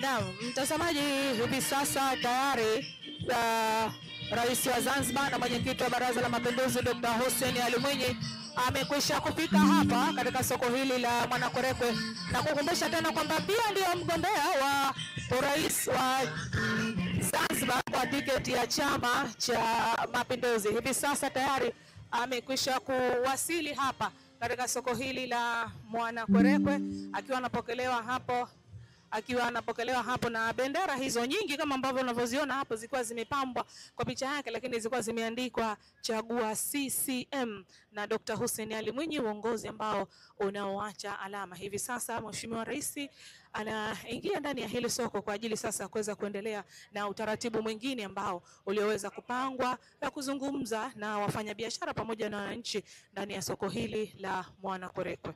Naam, mtazamaji, hivi sasa tayari Rais wa Zanzibar na mwenyekiti wa Baraza la Mapinduzi Dr. Hussein Ali Mwinyi amekwisha kufika hapa katika soko hili la Mwanakwerekwe, na kukumbusha tena kwamba pia ndio mgombea wa urais wa Zanzibar kwa tiketi ya Chama cha Mapinduzi. Hivi sasa tayari amekwisha kuwasili hapa katika soko hili la Mwanakwerekwe akiwa anapokelewa hapo na bendera hizo nyingi kama ambavyo unavyoziona hapo, zilikuwa zimepambwa kwa picha yake, lakini zilikuwa zimeandikwa chagua CCM na Dr. Hussein Ali Mwinyi, uongozi ambao unaoacha alama. Hivi sasa Mheshimiwa Rais anaingia ndani ya hili soko kwa ajili sasa kuweza kuendelea na utaratibu mwingine ambao ulioweza kupangwa na kuzungumza na wafanyabiashara pamoja na wananchi ndani ya soko hili la Mwanakwerekwe.